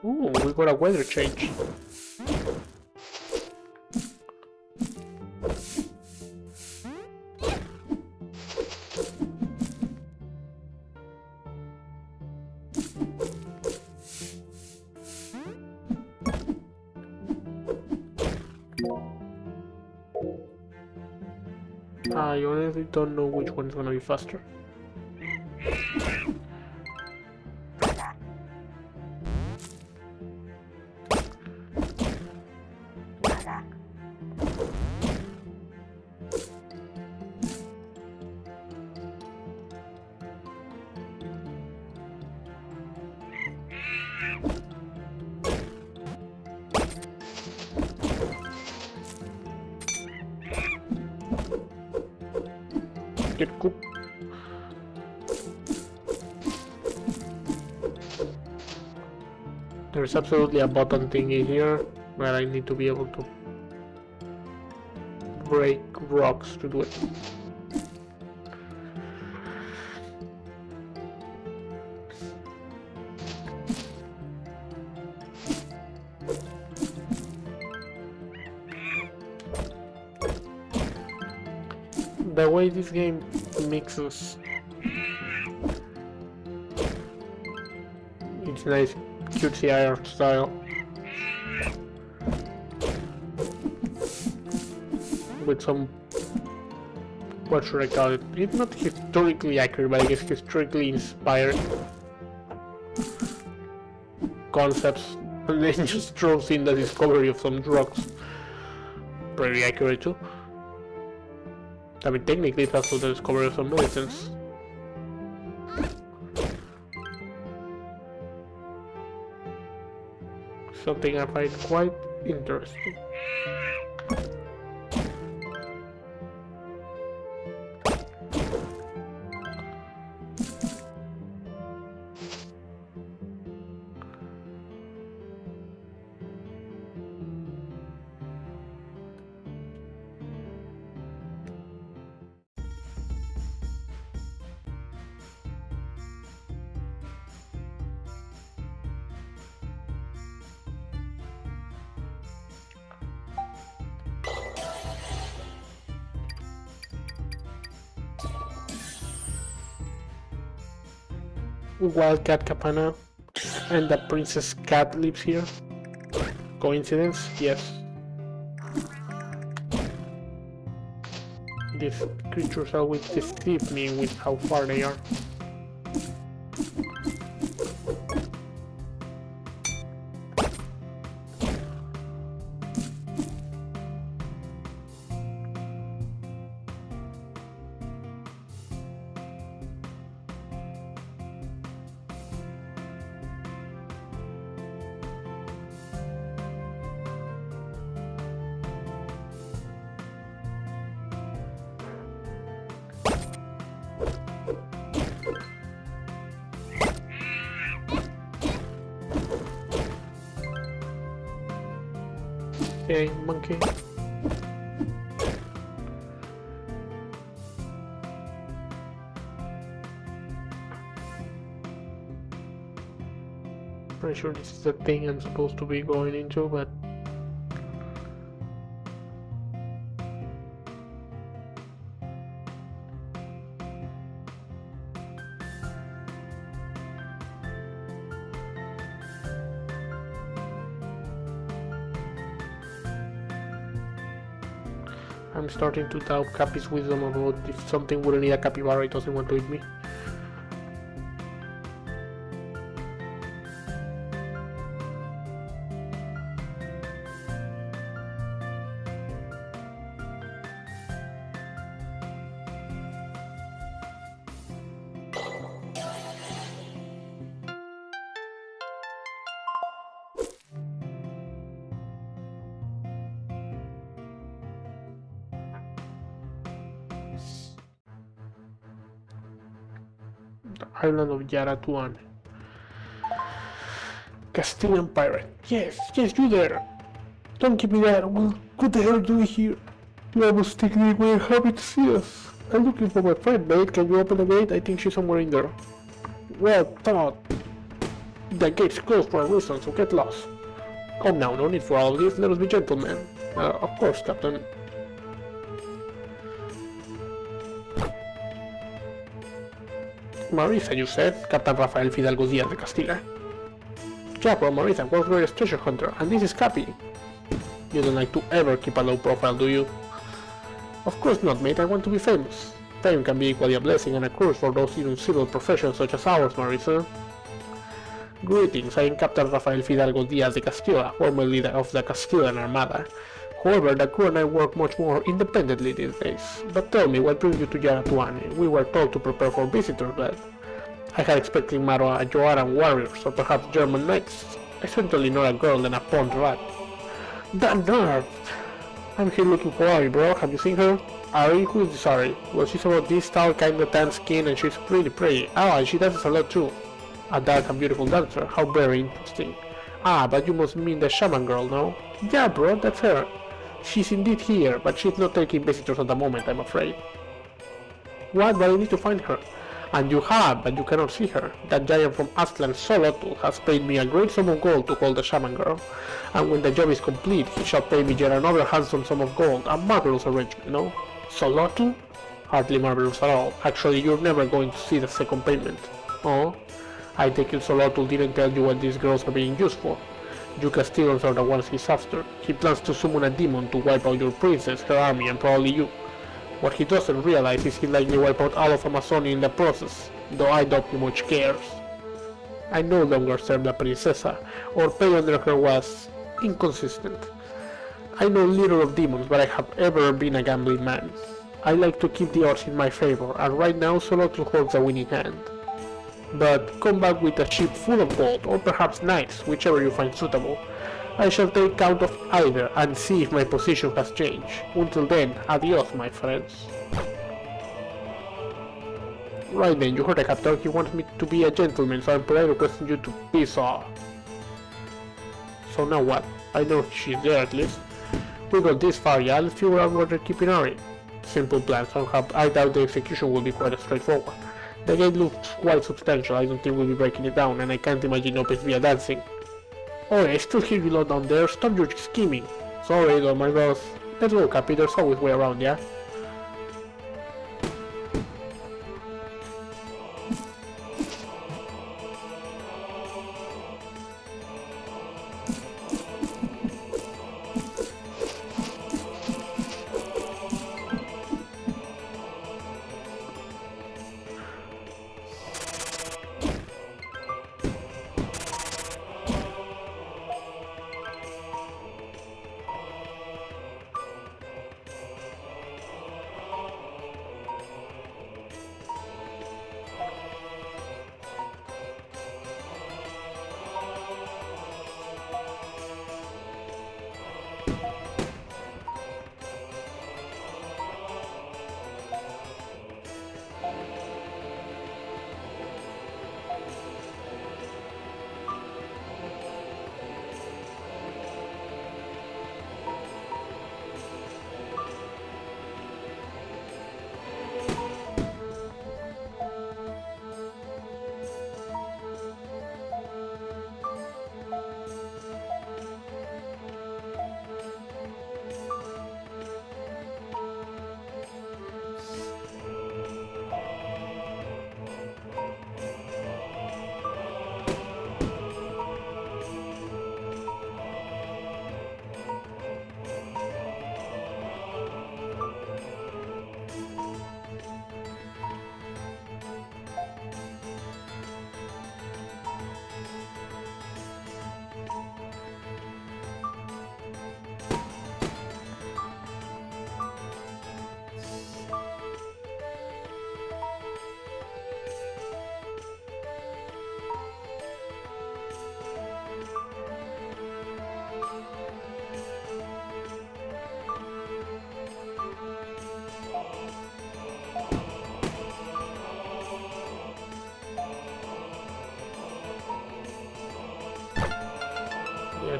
S1: Ooh, we got a weather change. I honestly don't know which one's gonna be faster. Get cooked. There's absolutely a button thingy here where I need to be able to break rocks to do it. The way this game mixes, it's nice, cutesy art style with some, what should I call it? It's not historically accurate, but I guess historically inspired concepts, and then just throws in the discovery of some drugs. Pretty accurate too. I mean, technically it's also the discovery of some medicines. Something I find quite interesting. Wildcat Capana and the Princess Cat lives here. Coincidence? Yes. These creatures always deceive me with how far they are. Okay, monkey. Pretty sure this is the thing I'm supposed to be going into, but I'm starting to doubt Capy's wisdom about if something wouldn't need a capybara, it doesn't want to eat me. Island of Yaratuan. Castilian pirate. Yes, you there. Don't give me that. Well, what the hell do we here? You almost taking me away. Happy to see us. I'm looking for my friend, mate. Can you open the gate? I think she's somewhere in there. Well thought. The gate's closed for a reason, so get lost. Come now, no need for all this. Let us be gentlemen. Of course, Captain. Marisa, you said? Captain Rafael Fidalgo Diaz de Castilla. Yeah, bro, Marisa, world's greatest treasure hunter, and this is Capy. You don't like to ever keep a low profile, do you? Of course not, mate, I want to be famous. Fame can be equally a blessing and a curse for those in civil professions such as ours, Marisa. Greetings, I am Captain Rafael Fidalgo Diaz de Castilla, former leader of the Castilian Armada. However, the crew and I work much more independently these days. But tell me, what brings you to Yaratuani? We were told to prepare for visitors, but I had expected Joaran warriors, or perhaps German knights. I certainly not a girl and a pond rat. The nerve! I'm here looking for Ari, bro. Have you seen her? Ari? Who is this Ari? Well, she's about this tall, kinda tan skin, and she's pretty pretty. Oh, and she dances a lot too. A dark and beautiful dancer. How very interesting. Ah, but you must mean the shaman girl, no? Yeah, bro, that's her. She's indeed here, but she's not taking visitors at the moment, I'm afraid. What? But I need to find her. And you have, but you cannot see her. That giant from Aztlan, Solotl, has paid me a great sum of gold to call the shaman girl. And when the job is complete, he shall pay me yet another handsome sum of gold. A marvelous arrangement, no? Solotl? Hardly marvelous at all. Actually, you're never going to see the second payment. Oh? I take it Solotl didn't tell you what these girls are being used for. You Castillans are the ones he's after. He plans to summon a demon to wipe out your princess, her army, and probably you. What he doesn't realize is he'll likely wipe out all of Amazonia in the process, though I doubt he much cares. I no longer serve the princesa, or pay under her was inconsistent. I know little of demons, but I have ever been a gambling man. I like to keep the odds in my favor, and right now Solotl holds a winning hand. But come back with a ship full of gold, or perhaps knights, whichever you find suitable. I shall take count of either and see if my position has changed. Until then, adios, my friends. Right then, you heard the captain. He wants me to be a gentleman, so I'm politely requesting you to peace off. So now what? I know she's there at least. We got this far, yeah? Let's figure out what they're keeping an eye. Simple plan, somehow I doubt the execution will be quite straightforward. The gate looks quite substantial, I don't think we'll be breaking it down, and I can't imagine Opus via dancing. Oh, I still hear you lot down there, stop your scheming. Sorry, though, my boss. Let's go, Cappy, there's always way around, yeah?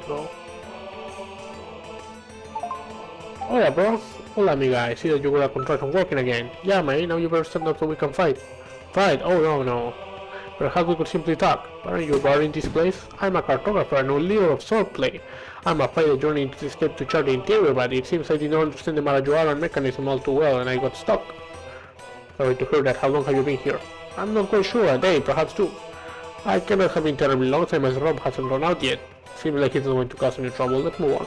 S1: Bro. Hola, bro. Hola, amiga. I see that you got a contraction working again. Yeah, man. Now you better stand up so we can fight. Fight? Oh, no. Perhaps we could simply talk. Aren't you bar in this place? I'm a cartographer and no leader of swordplay. I'm afraid the journey to escape to chart the interior, but it seems I did not understand the Marajoaran mechanism all too well and I got stuck. Sorry to hear that. How long have you been here? I'm not quite sure. A day, perhaps two. I cannot have been terribly long time as Rob hasn't run out yet. Seems like it's not going to cause any trouble. Let's move on.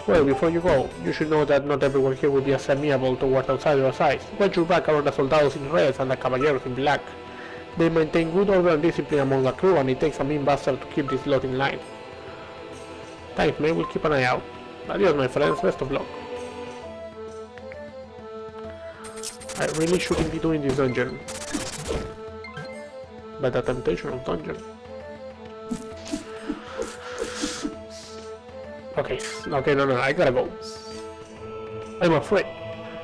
S1: Well, before you go, you should know that not everyone here will be as amiable towards outsiders as I. Watch your back around the soldados in red and the caballeros in black. They maintain good order and discipline among the crew, and it takes a mean bastard to keep this lot in line. Thanks, man. We'll keep an eye out. Adios, my friends. Best of luck. I really shouldn't be doing this dungeon. But the temptation of dungeon. Okay, no, I gotta go. I'm afraid.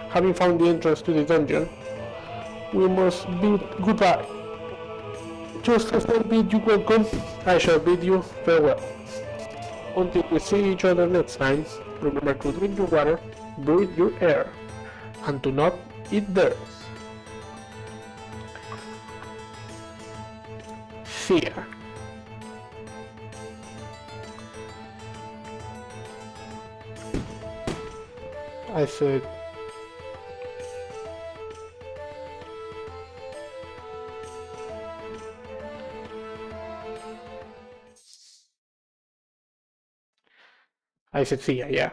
S1: Having found the entrance to the dungeon, we must bid goodbye. Just as I bid you welcome, I shall bid you farewell. Until we see each other next time, remember to drink your water, breathe your air, and do not eat dirt. See ya. I said... I said see ya, yeah.